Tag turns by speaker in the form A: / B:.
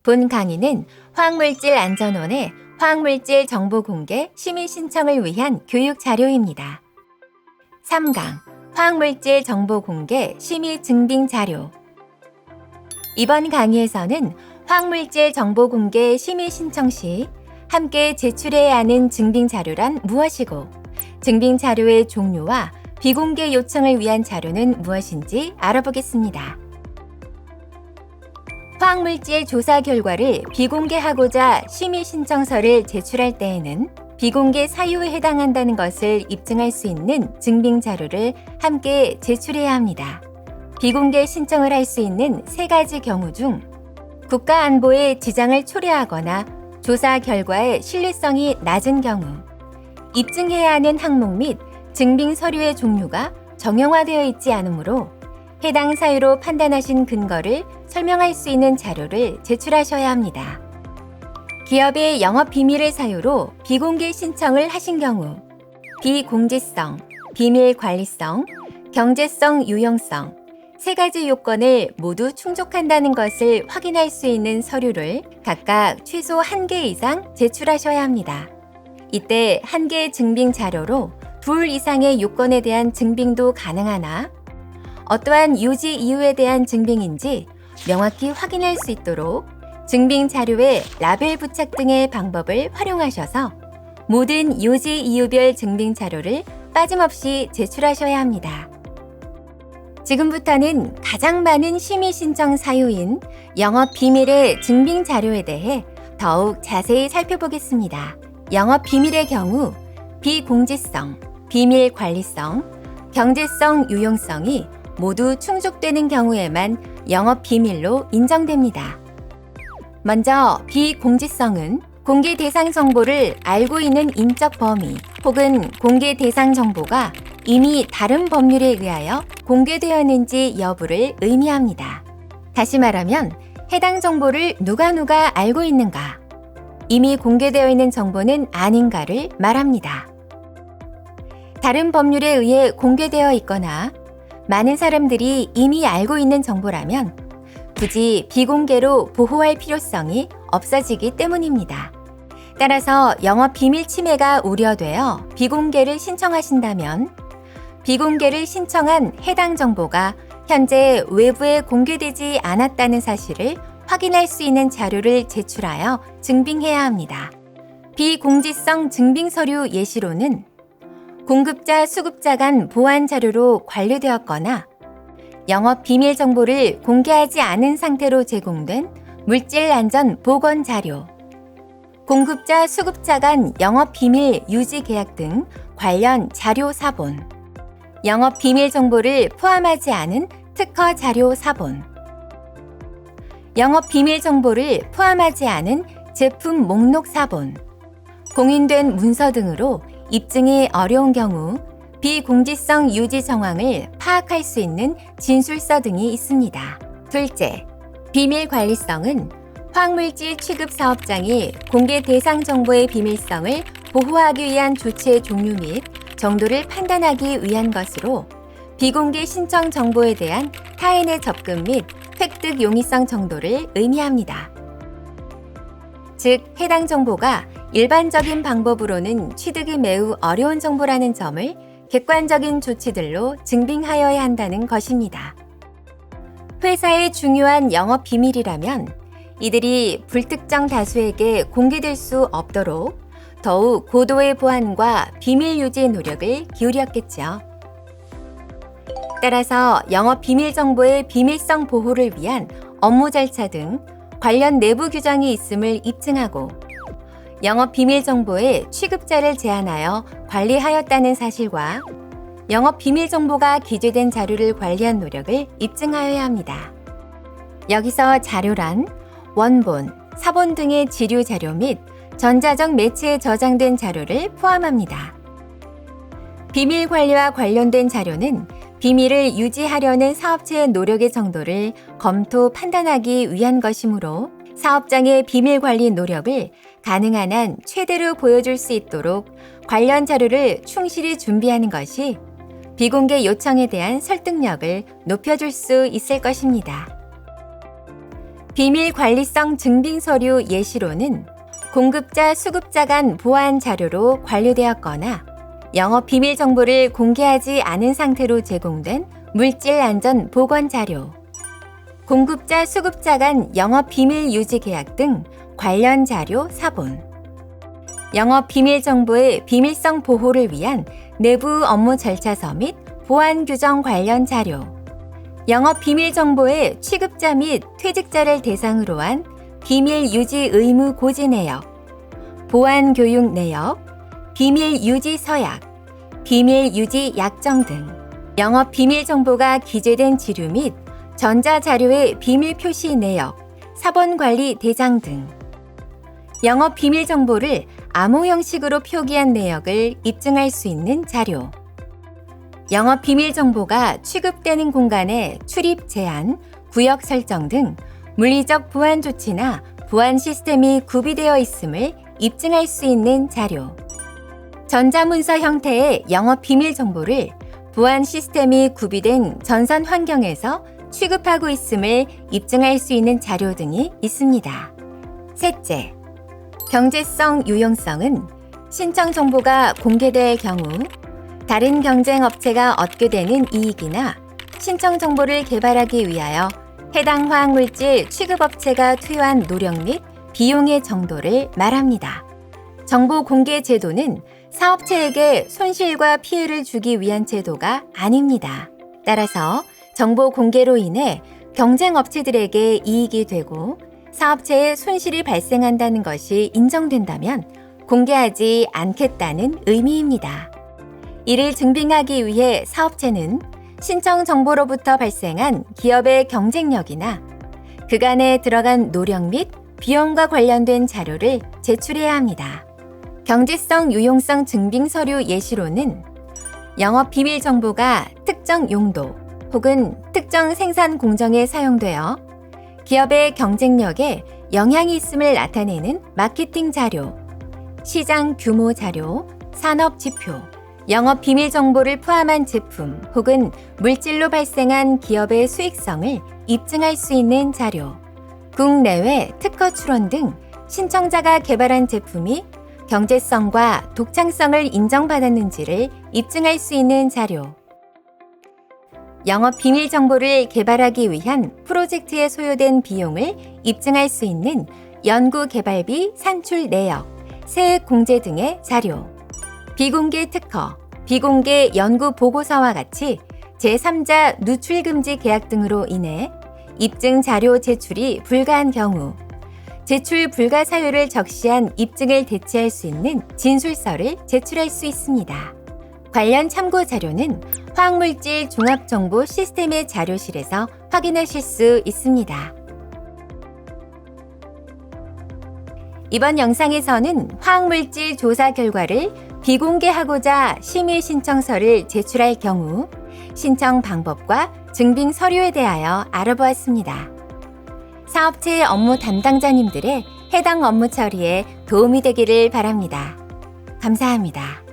A: 본 강의는 화학물질안전원의 화학물질 정보 공개 심의 신청을 위한 교육 자료입니다. 3강 화학물질 정보 공개 심의 증빙 자료. 이번 강의에서는 화학물질 정보 공개 심의 신청 시 함께 제출해야 하는 증빙 자료란 무엇이고, 증빙 자료의 종류와 비공개 요청을 위한 자료는 무엇인지 알아보겠습니다. 화학물질 조사 결과를 비공개하고자 심의 신청서를 제출할 때에는 비공개 사유에 해당한다는 것을 입증할 수 있는 증빙 자료를 함께 제출해야 합니다. 비공개 신청을 할 수 있는 세 가지 경우 중 국가 안보에 지장을 초래하거나 조사 결과의 신뢰성이 낮은 경우, 입증해야 하는 항목 및 증빙 서류의 종류가 정형화되어 있지 않으므로 해당 사유로 판단하신 근거를 설명할 수 있는 자료를 제출하셔야 합니다. 기업의 영업 비밀을 사유로 비공개 신청을 하신 경우, 비공지성, 비밀 관리성, 경제성 유용성 세 가지 요건을 모두 충족한다는 것을 확인할 수 있는 서류를 각각 최소 1개 이상 제출하셔야 합니다. 이때 1개의 증빙 자료로 2 이상의 요건에 대한 증빙도 가능하나 어떠한 유지 이유에 대한 증빙인지 명확히 확인할 수 있도록 증빙 자료에 라벨 부착 등의 방법을 활용하셔서 모든 유지 이유별 증빙 자료를 빠짐없이 제출하셔야 합니다. 지금부터는 가장 많은 심의 신청 사유인 영업 비밀의 증빙 자료에 대해 더욱 자세히 살펴보겠습니다. 영업 비밀의 경우 비공지성, 비밀 관리성, 경제성 유용성이 모두 충족되는 경우에만 영업 비밀로 인정됩니다. 먼저 비공지성은 공개 대상 정보를 알고 있는 인적 범위 혹은 공개 대상 정보가 이미 다른 법률에 의하여 공개되었는지 여부를 의미합니다. 다시 말하면 해당 정보를 누가 알고 있는가, 이미 공개되어 있는 정보는 아닌가를 말합니다. 다른 법률에 의해 공개되어 있거나 많은 사람들이 이미 알고 있는 정보라면 굳이 비공개로 보호할 필요성이 없어지기 때문입니다. 따라서 영업 비밀 침해가 우려되어 비공개를 신청하신다면 비공개를 신청한 해당 정보가 현재 외부에 공개되지 않았다는 사실을 확인할 수 있는 자료를 제출하여 증빙해야 합니다. 비공지성 증빙 서류 예시로는 공급자, 수급자 간 보안 자료로 관리되었거나 영업 비밀 정보를 공개하지 않은 상태로 제공된 물질 안전 보건 자료, 공급자, 수급자 간 영업 비밀 유지 계약 등 관련 자료 사본, 영업 비밀 정보를 포함하지 않은 특허 자료 사본, 영업 비밀 정보를 포함하지 않은 제품 목록 사본, 공인된 문서 등으로 입증이 어려운 경우 비공지성 유지 정황을 파악할 수 있는 진술서 등이 있습니다. 둘째, 비밀 관리성은 화학물질 취급 사업장이 공개 대상 정보의 비밀성을 보호하기 위한 조치의 종류 및 정도를 판단하기 위한 것으로 비공개 신청 정보에 대한 타인의 접근 및 획득 용이성 정도를 의미합니다. 즉, 해당 정보가 일반적인 방법으로는 취득이 매우 어려운 정보라는 점을 객관적인 조치들로 증빙하여야 한다는 것입니다. 회사의 중요한 영업 비밀이라면 이들이 불특정 다수에게 공개될 수 없도록 더욱 고도의 보안과 비밀 유지 노력을 기울였겠죠. 따라서 영업 비밀 정보의 비밀성 보호를 위한 업무 절차 등 관련 내부 규정이 있음을 입증하고 영업 비밀 정보의 취급자를 제한하여 관리하였다는 사실과 영업 비밀 정보가 기재된 자료를 관리한 노력을 입증하여야 합니다. 여기서 자료란 원본, 사본 등의 지류 자료 및 전자적 매체에 저장된 자료를 포함합니다. 비밀 관리와 관련된 자료는 비밀을 유지하려는 사업체의 노력의 정도를 검토 판단하기 위한 것이므로 사업장의 비밀 관리 노력을 가능한 한 최대로 보여줄 수 있도록 관련 자료를 충실히 준비하는 것이 비공개 요청에 대한 설득력을 높여줄 수 있을 것입니다. 비밀관리성 증빙서류 예시로는 공급자, 수급자 간 보안 자료로 관리되었거나 영업 비밀 정보를 공개하지 않은 상태로 제공된 물질 안전 보건 자료, 공급자, 수급자 간 영업 비밀 유지 계약 등 관련 자료 사본, 영업 비밀 정보의 비밀성 보호를 위한 내부 업무 절차서 및 보안 규정 관련 자료, 영업 비밀 정보의 취급자 및 퇴직자를 대상으로 한 비밀 유지 의무 고지 내역, 보안 교육 내역, 비밀 유지 서약, 비밀 유지 약정 등 영업 비밀 정보가 기재된 지류 및 전자 자료의 비밀 표시 내역, 사본 관리 대장 등 영업 비밀 정보를 암호 형식으로 표기한 내역을 입증할 수 있는 자료, 영업 비밀 정보가 취급되는 공간의 출입 제한, 구역 설정 등 물리적 보안 조치나 보안 시스템이 구비되어 있음을 입증할 수 있는 자료, 전자문서 형태의 영업 비밀 정보를 보안 시스템이 구비된 전산 환경에서 취급하고 있음을 입증할 수 있는 자료 등이 있습니다. 셋째, 경제성 유용성은 신청 정보가 공개될 경우 다른 경쟁 업체가 얻게 되는 이익이나 신청 정보를 개발하기 위하여 해당 화학물질 취급업체가 투여한 노력 및 비용의 정도를 말합니다. 정보 공개 제도는 사업체에게 손실과 피해를 주기 위한 제도가 아닙니다. 따라서 정보 공개로 인해 경쟁 업체들에게 이익이 되고 사업체에 손실이 발생한다는 것이 인정된다면 공개하지 않겠다는 의미입니다. 이를 증빙하기 위해 사업체는 신청 정보로부터 발생한 기업의 경쟁력이나 그간에 들어간 노력 및 비용과 관련된 자료를 제출해야 합니다. 경제성 유용성 증빙 서류 예시로는 영업 비밀 정보가 특정 용도 혹은 특정 생산 공정에 사용되어 기업의 경쟁력에 영향이 있음을 나타내는 마케팅 자료, 시장 규모 자료, 산업 지표, 영업 비밀 정보를 포함한 제품 혹은 물질로 발생한 기업의 수익성을 입증할 수 있는 자료, 국내외 특허 출원 등 신청자가 개발한 제품이 경제성과 독창성을 인정받았는지를 입증할 수 있는 자료, 영업 비밀 정보를 개발하기 위한 프로젝트에 소요된 비용을 입증할 수 있는 연구 개발비 산출 내역, 세액 공제 등의 자료, 비공개 특허, 비공개 연구 보고서와 같이 제3자 누출 금지 계약 등으로 인해 입증 자료 제출이 불가한 경우 제출 불가 사유를 적시한 입증을 대체할 수 있는 진술서를 제출할 수 있습니다. 관련 참고 자료는 화학물질 종합정보 시스템의 자료실에서 확인하실 수 있습니다. 이번 영상에서는 화학물질 조사 결과를 비공개하고자 심의 신청서를 제출할 경우 신청 방법과 증빙 서류에 대하여 알아보았습니다. 사업체 업무 담당자님들의 해당 업무 처리에 도움이 되기를 바랍니다. 감사합니다.